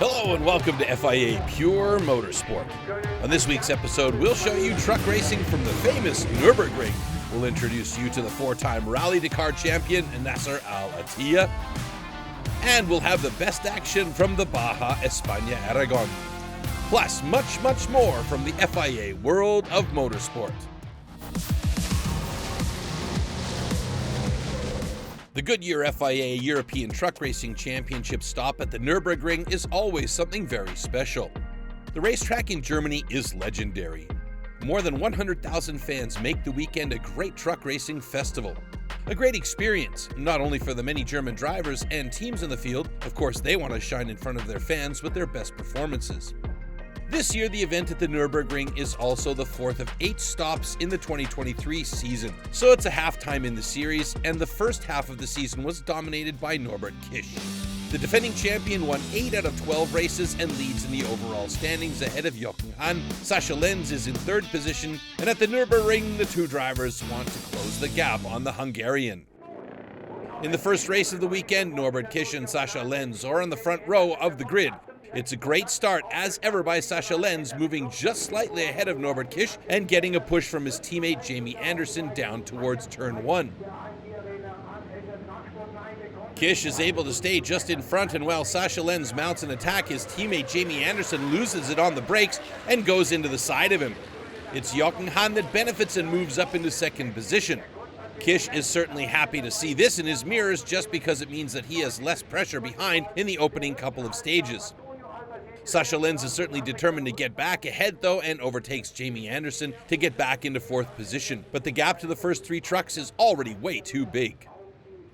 Hello and welcome to FIA Pure Motorsport. On this week's episode, we'll show you truck racing from the famous Nürburgring. We'll introduce you to the four-time Rally Dakar champion, Nasser Al-Attiyah. And we'll have the best action from the Baja, Espana, Aragon. Plus, much more from the FIA world of motorsport. The Goodyear FIA European Truck Racing Championship stop at the Nürburgring is always something very special. The racetrack in Germany is legendary. More than 100,000 fans make the weekend a great truck racing festival. A great experience, not only for the many German drivers and teams in the field, of course they want to shine in front of their fans with their best performances. This year, the event at the Nürburgring is also the fourth of 8 stops in the 2023 season. So it's a halftime in the series, and the first half of the season was dominated by Norbert Kish. The defending champion won 8 out of 12 races and leads in the overall standings ahead of Jochen Hahn. Sascha Lenz is in third position, and at the Nürburgring, the two drivers want to close the gap on the Hungarian. In the first race of the weekend, Norbert Kish and Sascha Lenz are on the front row of the grid. It's a great start, as ever, by Sascha Lenz, moving just slightly ahead of Norbert Kish and getting a push from his teammate Jamie Anderson down towards turn 1. Kish is able to stay just in front, and while Sascha Lenz mounts an attack, his teammate Jamie Anderson loses it on the brakes and goes into the side of him. It's Jochen Hahn that benefits and moves up into second position. Kish is certainly happy to see this in his mirrors, just because it means that he has less pressure behind in the opening couple of stages. Sascha Lenz is certainly determined to get back ahead, though, and overtakes Jamie Anderson to get back into fourth position. But the gap to the first 3 trucks is already way too big.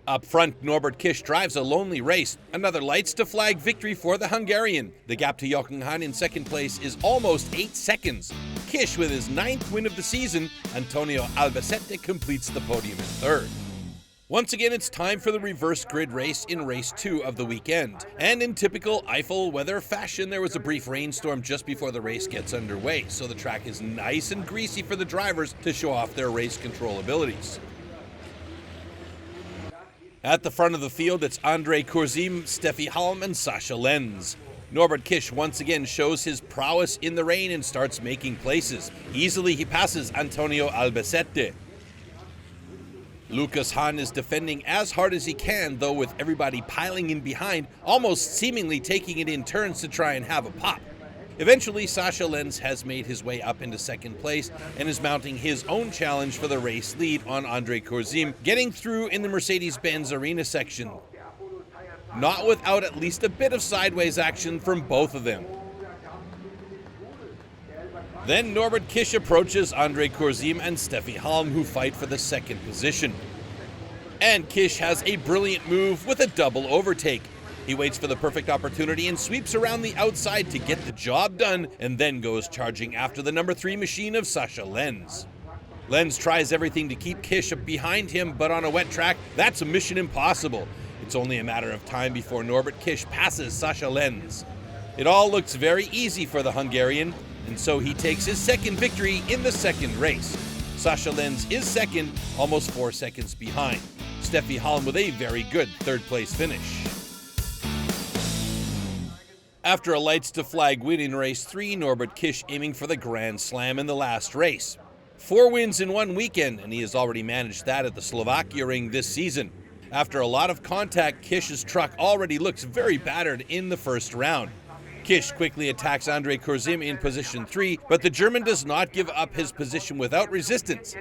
Up front, Norbert Kish drives a lonely race. Another lights to flag victory for the Hungarian. The gap to Jochen Hahn in second place is almost 8 seconds. Kish, with his 9th win of the season, Antonio Albacete completes the podium in third. Once again, it's time for the reverse grid race in race 2 of the weekend. And in typical Eifel weather fashion, there was a brief rainstorm just before the race gets underway, so the track is nice and greasy for the drivers to show off their race control abilities. At the front of the field, it's André Kurzim, Steffi Halm, and Sascha Lenz. Norbert Kish once again shows his prowess in the rain and starts making places. Easily he passes Antonio Albacete. Lucas Hahn is defending as hard as he can, though, with everybody piling in behind, almost seemingly taking it in turns to try and have a pop. Eventually, Sascha Lenz has made his way up into second place and is mounting his own challenge for the race lead on André Kurzim, getting through in the Mercedes-Benz Arena section. Not without at least a bit of sideways action from both of them. Then Norbert Kish approaches André Kurzim and Steffi Halm, who fight for the second position. And Kish has a brilliant move with a double overtake. He waits for the perfect opportunity and sweeps around the outside to get the job done, and then goes charging after the number 3 machine of Sascha Lenz. Lenz tries everything to keep Kish behind him, but on a wet track, that's a mission impossible. It's only a matter of time before Norbert Kish passes Sascha Lenz. It all looks very easy for the Hungarian, and so he takes his second victory in the second race. Sascha Lenz is second, almost 4 seconds behind. Steffi Halm with a very good third-place finish. After a lights to flag win in race 3, Norbert Kish aiming for the Grand Slam in the last race. 4 wins in one weekend, and he has already managed that at the Slovakia ring this season. After a lot of contact, Kish's truck already looks very battered in the first round. Kish quickly attacks André Kurzim in position 3, but the German does not give up his position without resistance.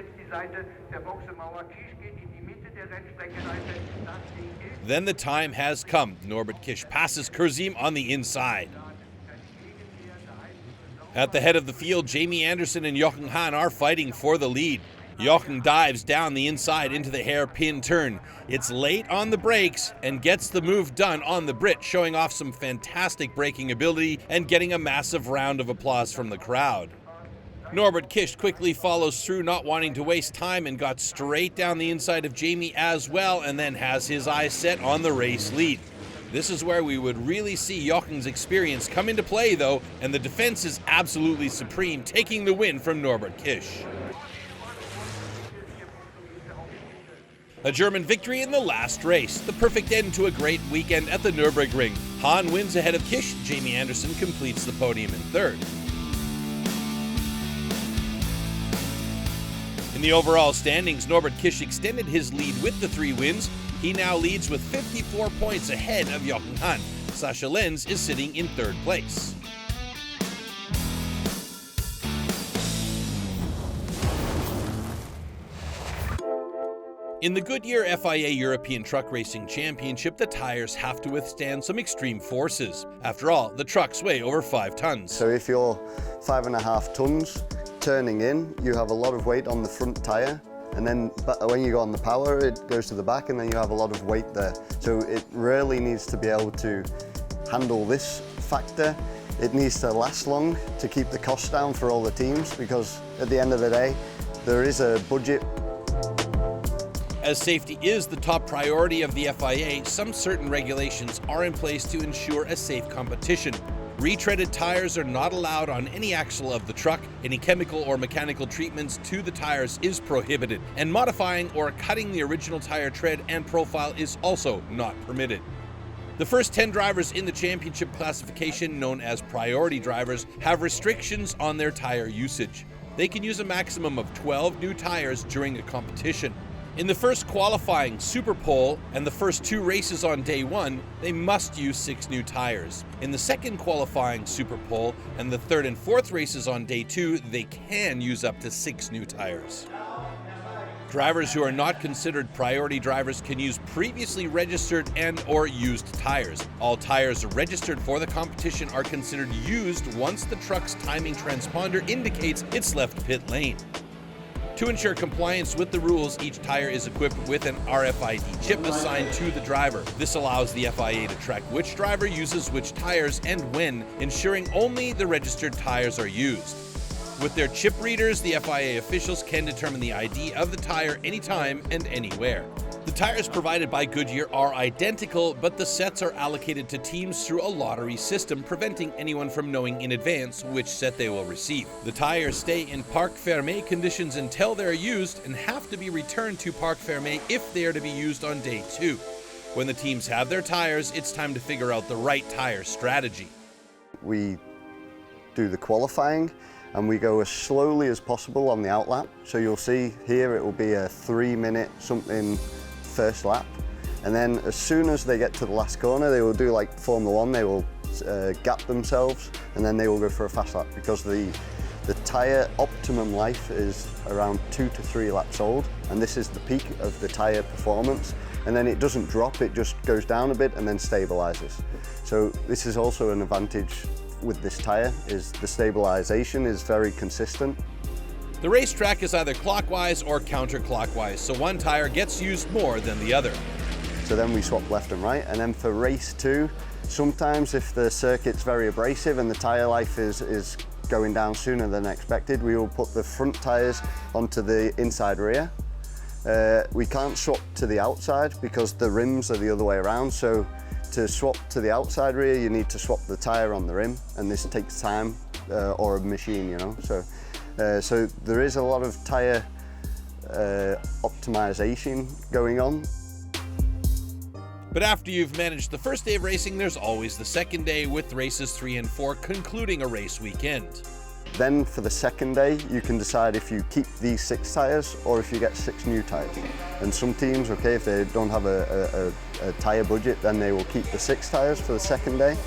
Then the time has come. Norbert Kish passes Kurzim on the inside. At the head of the field, Jamie Anderson and Jochen Hahn are fighting for the lead. Jochen dives down the inside into the hairpin turn. It's late on the brakes and gets the move done on the Brit, showing off some fantastic braking ability and getting a massive round of applause from the crowd. Norbert Kish quickly follows through, not wanting to waste time, and got straight down the inside of Jamie as well, and then has his eyes set on the race lead. This is where we would really see Jochen's experience come into play, though, and the defense is absolutely supreme, taking the win from Norbert Kish. A German victory in the last race, the perfect end to a great weekend at the Nürburgring. Hahn wins ahead of Kish. Jamie Anderson completes the podium in third. In the overall standings, Norbert Kish extended his lead with the 3 wins. He now leads with 54 points ahead of Jochen Hahn. Sascha Lenz is sitting in third place. In the Goodyear FIA European Truck Racing Championship, the tires have to withstand some extreme forces. After all, the trucks weigh over 5 tons. So if you're 5.5 tons turning in, you have a lot of weight on the front tire, and then when you go on the power, it goes to the back, and then you have a lot of weight there. So it really needs to be able to handle this factor. It needs to last long to keep the costs down for all the teams, because at the end of the day, there is a budget. As safety is the top priority of the FIA, some certain regulations are in place to ensure a safe competition. Retreaded tires are not allowed on any axle of the truck. Any chemical or mechanical treatments to the tires is prohibited, and modifying or cutting the original tire tread and profile is also not permitted. The first 10 drivers in the championship classification, known as priority drivers, have restrictions on their tire usage. They can use a maximum of 12 new tires during a competition. In the first qualifying Super Pole and the first 2 races on day 1, they must use 6 new tires. In the second qualifying Super Pole and the 3rd and 4th races on day 2, they can use up to 6 new tires. Drivers who are not considered priority drivers can use previously registered and/or used tires. All tires registered for the competition are considered used once the truck's timing transponder indicates it's left pit lane. To ensure compliance with the rules, each tire is equipped with an RFID chip assigned to the driver. This allows the FIA to track which driver uses which tires and when, ensuring only the registered tires are used. With their chip readers, the FIA officials can determine the ID of the tire anytime and anywhere. The tires provided by Goodyear are identical, but the sets are allocated to teams through a lottery system, preventing anyone from knowing in advance which set they will receive. The tires stay in parc fermé conditions until they're used and have to be returned to parc fermé if they are to be used on day 2. When the teams have their tires, it's time to figure out the right tire strategy. We do the qualifying, and we go as slowly as possible on the outlap. So you'll see here it will be a 3-minute something first lap, and then as soon as they get to the last corner, they will do like Formula 1, they will gap themselves, and then they will go for a fast lap, because the tyre optimum life is around 2 to 3 laps old, and this is the peak of the tyre performance, and then it doesn't drop, it just goes down a bit and then stabilizes. So this is also an advantage with this tyre, is the stabilization is very consistent. The racetrack is either clockwise or counterclockwise, so one tire gets used more than the other. So then we swap left and right, and then for race 2, sometimes if the circuit's very abrasive and the tyre life is going down sooner than expected, we will put the front tyres onto the inside rear. We can't swap to the outside because the rims are the other way around, so to swap to the outside rear, you need to swap the tyre on the rim, and this takes time, or a machine, you know. So there is a lot of tyre optimization going on. But after you've managed the first day of racing, there's always the second day, with races 3 and 4 concluding a race weekend. Then for the second day, you can decide if you keep these 6 tyres or if you get 6 new tyres. And some teams, okay, if they don't have a tyre budget, then they will keep the 6 tyres for the second day.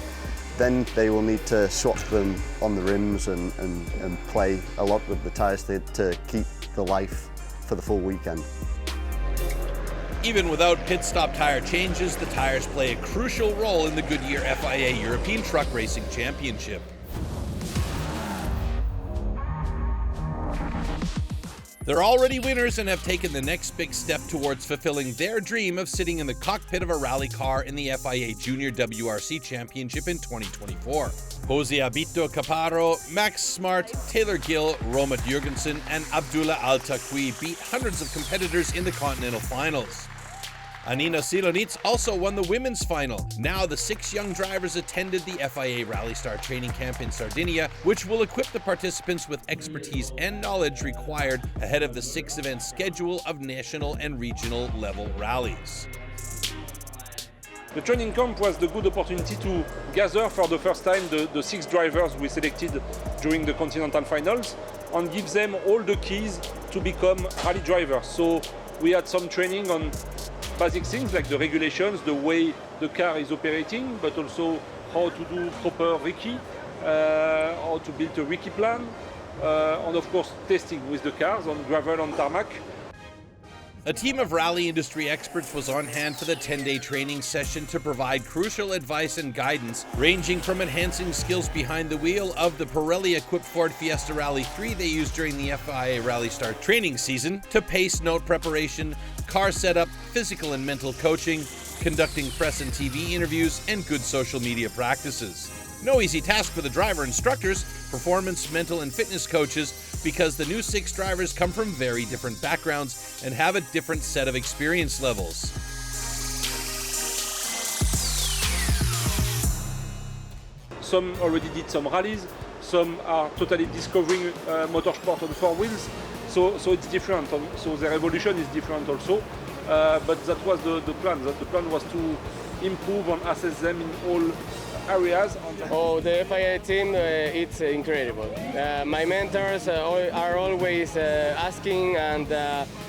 Then they will need to swap them on the rims and play a lot with the tyres to keep the life for the full weekend. Even without pit stop tire changes, the tires play a crucial role in the Goodyear FIA European Truck Racing Championship. They're already winners and have taken the next big step towards fulfilling their dream of sitting in the cockpit of a rally car in the FIA Junior WRC Championship in 2024. Jose Abito Caparo, Max Smart, Taylor Gill, Romat Jurgensen, and Abdullah Al-Taqui beat hundreds of competitors in the Continental Finals. Anina Silonitz also won the women's final. Now the 6 young drivers attended the FIA Rally Star training camp in Sardinia, which will equip the participants with expertise and knowledge required ahead of the 6-event schedule of national and regional level rallies. The training camp was the good opportunity to gather for the first time the 6 drivers we selected during the Continental Finals and give them all the keys to become rally drivers. So we had some training on basic things like the regulations, the way the car is operating, but also how to do proper recce, how to build a recce plan, and of course testing with the cars on gravel and tarmac. A team of rally industry experts was on hand for the 10-day training session to provide crucial advice and guidance, ranging from enhancing skills behind the wheel of the Pirelli-equipped Ford Fiesta Rally 3 they used during the FIA Rally Star training season, to pace note preparation, car setup, physical and mental coaching, conducting press and TV interviews, and good social media practices. No easy task for the driver instructors, performance, mental, and fitness coaches, because the new 6 drivers come from very different backgrounds and have a different set of experience levels. Some already did some rallies, some are totally discovering motorsport on 4 wheels, so it's different. So their evolution is different also, but that was the plan. The plan was to improve and assess them in all areas. Oh, the FIA team, it's incredible. My mentors are always asking and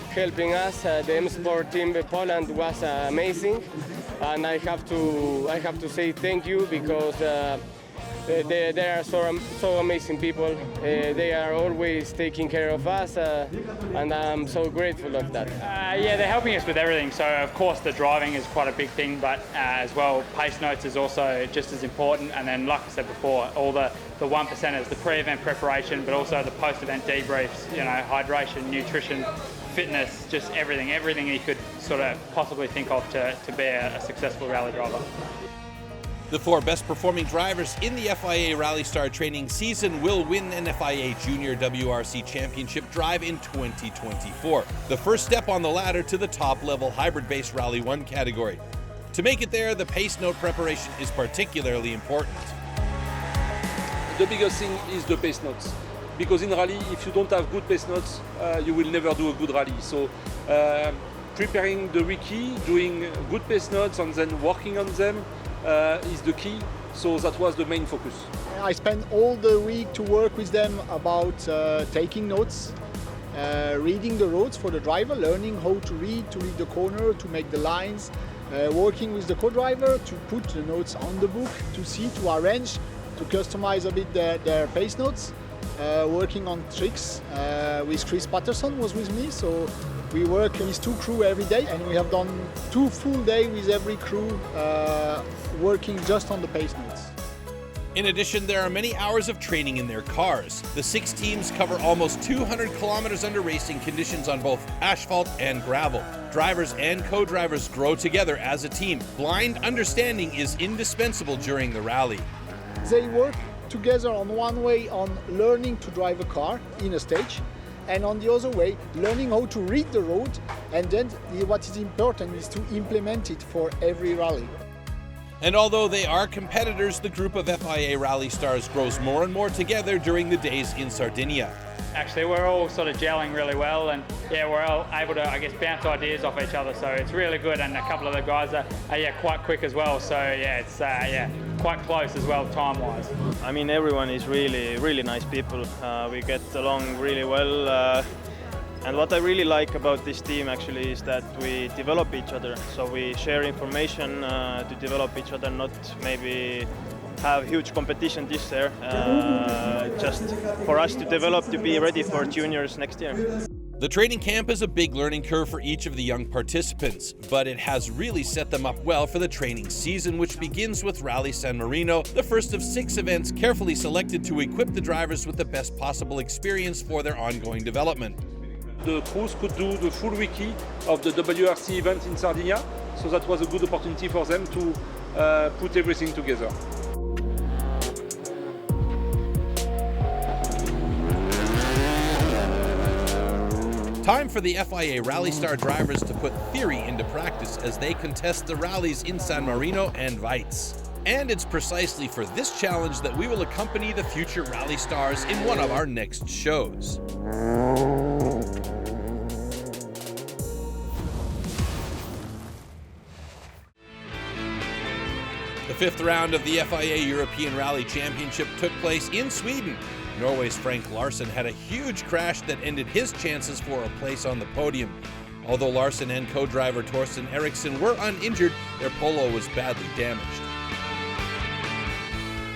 helping us. The M-Sport team in Poland was amazing, and I have to say thank you, because they are so amazing people. They are always taking care of us, and I'm so grateful of that. Yeah, they're helping us with everything. So of course the driving is quite a big thing, but as well, pace notes is also just as important. And then, like I said before, all the 1%ers, the pre-event preparation, but also the post-event debriefs. You know, hydration, nutrition, fitness, just everything you could sort of possibly think of to be a successful rally driver. The 4 best performing drivers in the FIA Rally Star training season will win an FIA Junior WRC Championship drive in 2024, the first step on the ladder to the top-level hybrid-based Rally 1 category. To make it there, the pace note preparation is particularly important. The biggest thing is the pace notes, because in rally, if you don't have good pace notes, you will never do a good rally. So preparing the recce, doing good pace notes, and then working on them is the key. So that was the main focus. I spent all the week to work with them about taking notes, reading the roads for the driver, learning how to read the corner, to make the lines, working with the co-driver to put the notes on the book, to see, to arrange, to customize a bit their pace notes, working on tricks with Chris Patterson was with me, so we work with 2 crew every day, and we have done 2 full days with every crew working just on the pace notes. In addition, there are many hours of training in their cars. The 6 teams cover almost 200 kilometers under racing conditions on both asphalt and gravel. Drivers and co-drivers grow together as a team. Blind understanding is indispensable during the rally. They work together on one way on learning to drive a car in a stage, and on the other way, learning how to read the road, and then what is important is to implement it for every rally. And although they are competitors, the group of FIA Rally Stars grows more and more together during the days in Sardinia. Actually, we're all sort of gelling really well, and yeah, we're all able to, I guess, bounce ideas off each other. So it's really good, and a couple of the guys are quite quick as well. So yeah, it's quite close as well time-wise. I mean, everyone is really nice people. We get along really well. And what I really like about this team actually is that we develop each other. So we share information to develop each other, not maybe have huge competition this year, just for us to develop to be ready for juniors next year. The training camp is a big learning curve for each of the young participants, but it has really set them up well for the training season, which begins with Rally San Marino, the first of 6 events carefully selected to equip the drivers with the best possible experience for their ongoing development. The crews could do the full wiki of the WRC event in Sardinia, so that was a good opportunity for them to put everything together. Time for the FIA Rally Star drivers to put theory into practice as they contest the rallies in San Marino and Weiz. And it's precisely for this challenge that we will accompany the future Rally Stars in one of our next shows. fifth round of the FIA European Rally Championship took place in Sweden. Norway's Frank Larsen had a huge crash that ended his chances for a place on the podium. Although Larsen and co-driver Torsten Eriksson were uninjured, their Polo was badly damaged.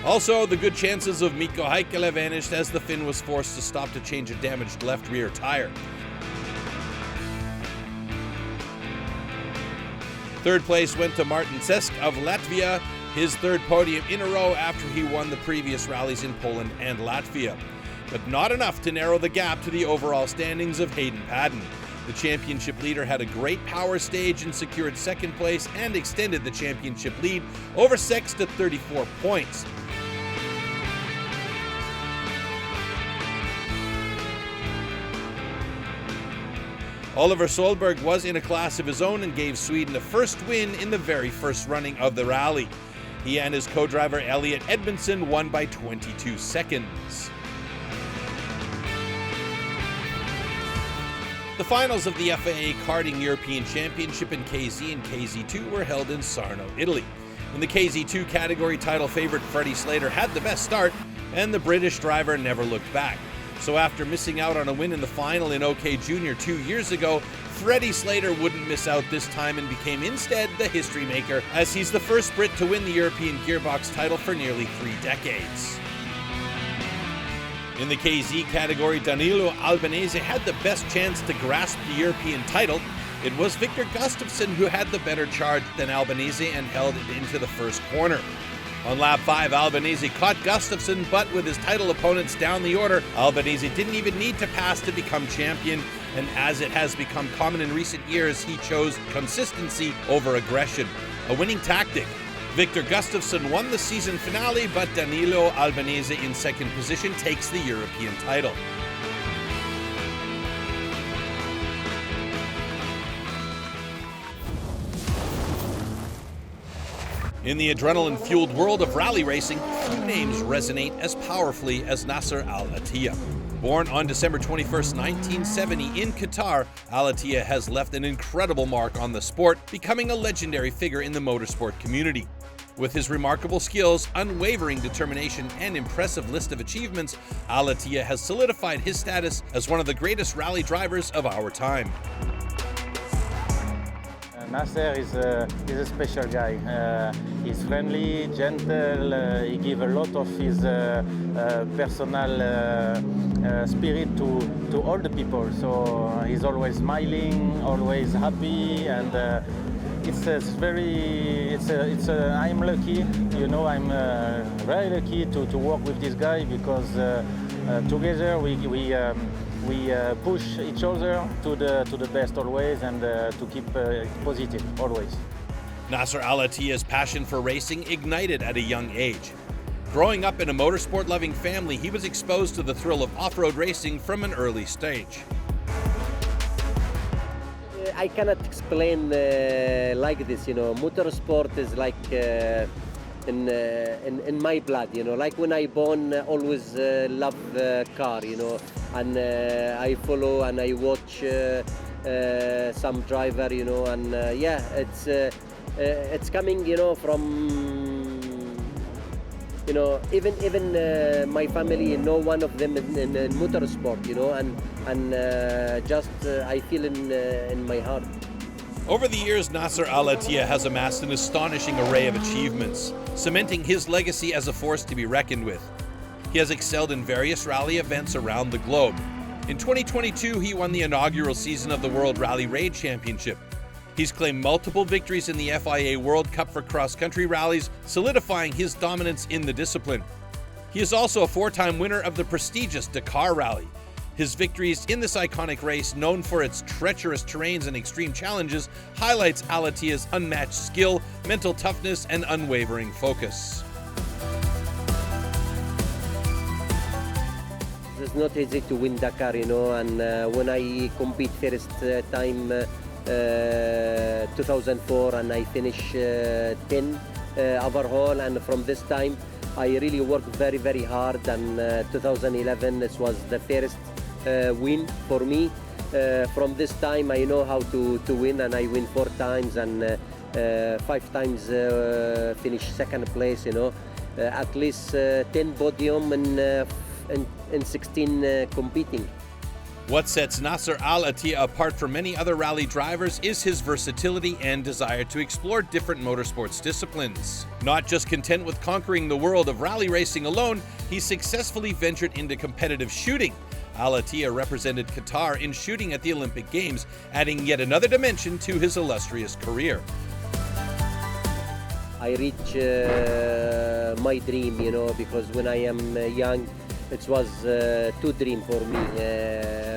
Also, the good chances of Mikko Heikkilä vanished as the Finn was forced to stop to change a damaged left rear tire. Third place went to Martin Cesc of Latvia, his third podium in a row after he won the previous rallies in Poland and Latvia. But not enough to narrow the gap to the overall standings of Hayden Paddon. The championship leader had a great power stage and secured second place and extended the championship lead over Cesc to 34 points. Oliver Solberg was in a class of his own and gave Sweden a first win in the very first running of the rally. He and his co-driver Elliot Edmondson won by 22 seconds. The finals of the FIA Karting European Championship in KZ and KZ2 were held in Sarno, Italy. In the KZ2 category, title favorite Freddie Slater had the best start, and the British driver never looked back. So after missing out on a win in the final in OK Junior 2 years ago, Freddie Slater wouldn't miss out this time and became instead the history maker, as he's the first Brit to win the European Gearbox title for nearly 3 decades. In the KZ category, Danilo Albanese had the best chance to grasp the European title. It was Victor Gustafsson who had the better charge than Albanese and held it into the first corner. On lap 5, Albanese caught Gustafsson, but with his title opponents down the order, Albanese didn't even need to pass to become champion, and as it has become common in recent years, he chose consistency over aggression, a winning tactic. Victor Gustafsson won the season finale, but Danilo Albanese in second position takes the European title. In the adrenaline-fueled world of rally racing, few names resonate as powerfully as Nasser Al-Attiyah. Born on December 21, 1970 in Qatar, Al-Attiyah has left an incredible mark on the sport, becoming a legendary figure in the motorsport community. With his remarkable skills, unwavering determination, and impressive list of achievements, Al-Attiyah has solidified his status as one of the greatest rally drivers of our time. Nasser is a special guy. He's friendly, gentle, he gives a lot of his personal spirit to all the people. So he's always smiling, always happy, and I'm lucky, you know, I'm very lucky to work with this guy because together we push each other to the best always, and to keep positive always. Nasser Al-Attiyah's passion for racing ignited at a young age. Growing up in a motorsport-loving family, he was exposed to the thrill of off-road racing from an early stage. I cannot explain like this, you know. Motorsport is like in my blood, you know. Like when I born, always love car, you know, and I follow and I watch some driver, you know, and yeah, it's coming, you know, from. You know, even my family, no one of them in motorsport, you know, and just I feel in my heart. Over the years, Nasser Al-Attiyah has amassed an astonishing array of achievements, cementing his legacy as a force to be reckoned with. He has excelled in various rally events around the globe. In 2022, he won the inaugural season of the World Rally Raid Championship. He's claimed multiple victories in the FIA World Cup for cross-country rallies, solidifying his dominance in the discipline. He is also a 4-time winner of the prestigious Dakar Rally. His victories in this iconic race, known for its treacherous terrains and extreme challenges, highlights Al-Attiyah's unmatched skill, mental toughness, and unwavering focus. It's not easy to win Dakar, you know, and when I compete first time 2004 and I finish 10 overall, and from this time I really worked very, very hard, and 2011 this was the first win for me. From this time I know how to win, and I win 4 times, and 5 times finished second place, you know, at least 10 podium in 16 competing. What sets Nasser Al-Attiyah apart from many other rally drivers is his versatility and desire to explore different motorsports disciplines. Not just content with conquering the world of rally racing alone, he successfully ventured into competitive shooting. Al-Attiyah represented Qatar in shooting at the Olympic Games, adding yet another dimension to his illustrious career. I reach my dream, you know, because when I am young, it was two dreams for me,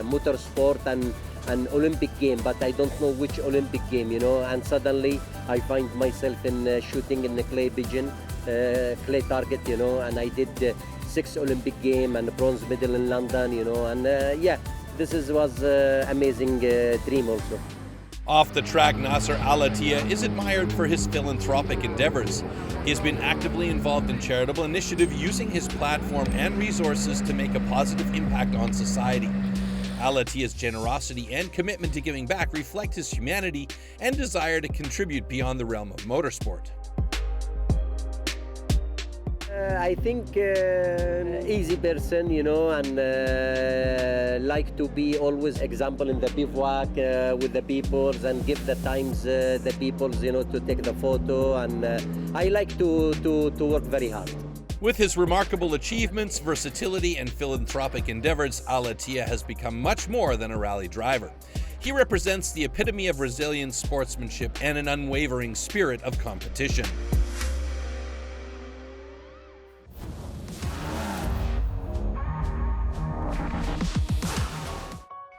motorsport and Olympic game, but I don't know which Olympic game, you know, and suddenly I find myself in shooting in the clay pigeon, clay target, you know, and I did 6 Olympic game and a bronze medal in London, you know, and yeah, this was amazing dream also. Off the track, Nasser Al-Attiyah is admired for his philanthropic endeavors. He has been actively involved in charitable initiative using his platform and resources to make a positive impact on society. Al-Attiyah's generosity and commitment to giving back reflect his humanity and desire to contribute beyond the realm of motorsport. I think easy person, you know, and like to be always example in the bivouac with the peoples and give the times the peoples, you know, to take the photo, and I like to work very hard. With his remarkable achievements, versatility, and philanthropic endeavors, Al-Attiyah has become much more than a rally driver. He represents the epitome of Brazilian sportsmanship and an unwavering spirit of competition.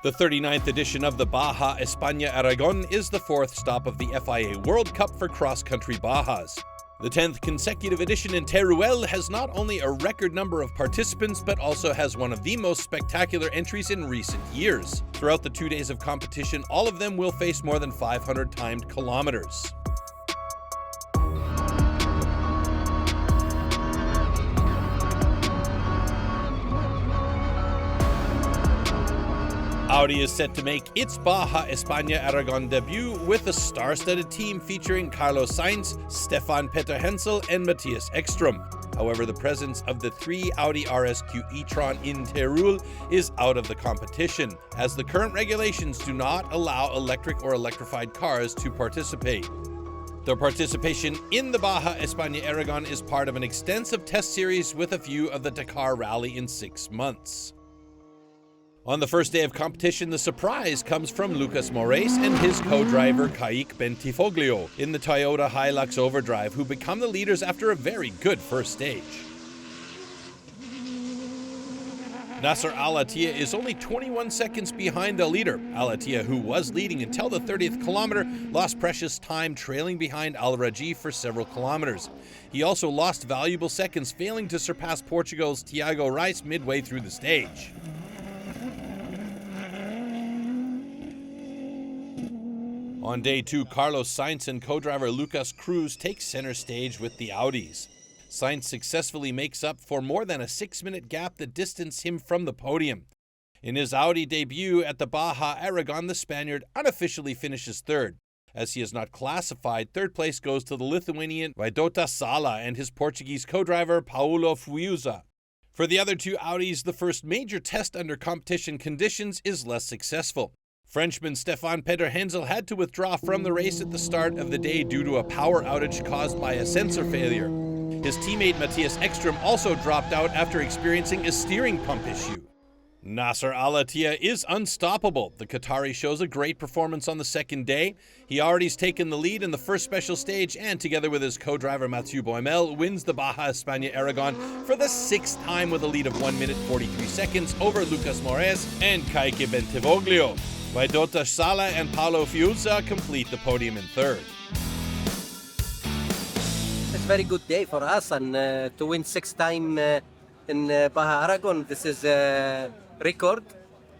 The 39th edition of the Baja Espana Aragon is the 4th stop of the FIA World Cup for cross-country Bajas. The 10th consecutive edition in Teruel has not only a record number of participants, but also has one of the most spectacular entries in recent years. Throughout the 2 days of competition, all of them will face more than 500 timed kilometers. Audi is set to make its Baja Espana Aragon debut with a star-studded team featuring Carlos Sainz, Stefan Peter Hensel, and Matthias Ekstrom. However, the presence of the 3 Audi RSQ e-tron in Teruel is out of the competition, as the current regulations do not allow electric or electrified cars to participate. Their participation in the Baja Espana Aragon is part of an extensive test series with a view of the Dakar Rally in 6 months. On the first day of competition, the surprise comes from Lucas Moraes and his co-driver Kayik Bentifoglio in the Toyota Hilux Overdrive, who become the leaders after a very good first stage. Nasser Al-Attiyah is only 21 seconds behind the leader. Al-Attiyah, who was leading until the 30th kilometer, lost precious time trailing behind Al-Rajhi for several kilometers. He also lost valuable seconds, failing to surpass Portugal's Tiago Reis midway through the stage. On day 2, Carlos Sainz and co-driver Lucas Cruz take center stage with the Audis. Sainz successfully makes up for more than a 6-minute gap that distanced him from the podium. In his Audi debut at the Baja Aragon, the Spaniard unofficially finishes 3rd. As he is not classified, 3rd place goes to the Lithuanian Vaidotas Sala and his Portuguese co-driver Paulo Fuiuza. For the other 2 Audis, the first major test under competition conditions is less successful. Frenchman Stefan Peter Hensel had to withdraw from the race at the start of the day due to a power outage caused by a sensor failure. His teammate Matthias Ekstrom also dropped out after experiencing a steering pump issue. Nasser Al-Attiyah is unstoppable. The Qatari shows a great performance on the second day. He already's taken the lead in the first special stage and, together with his co-driver Mathieu Boimel, wins the Baja Espana Aragon for the 6th time with a lead of 1 minute 43 seconds over Lucas Moraes and Kayik Bentifoglio. Vaidotas Sala and Paulo Fuiuza complete the podium in 3rd. It's a very good day for us, and to win 6th time in Baja Aragon, this is a record,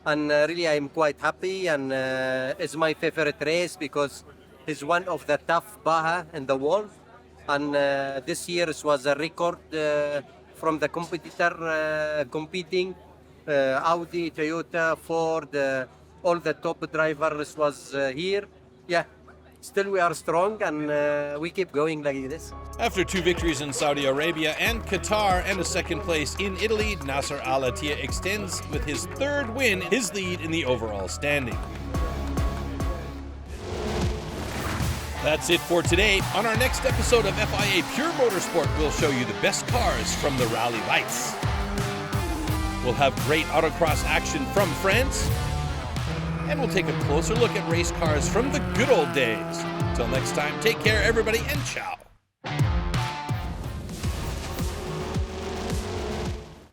and really I'm quite happy, and it's my favorite race because it's one of the tough Baja in the world, and this year it was a record from the competitor competing, Audi, Toyota, Ford, all the top drivers was here. Yeah, still we are strong and we keep going like this. After 2 victories in Saudi Arabia and Qatar and a 2nd place in Italy, Nasser Al-Attiyah extends with his 3rd win, his lead in the overall standing. That's it for today. On our next episode of FIA Pure Motorsport, we'll show you the best cars from the rally lights. We'll have great autocross action from France, and we'll take a closer look at race cars from the good old days. Till next time, take care everybody, and ciao.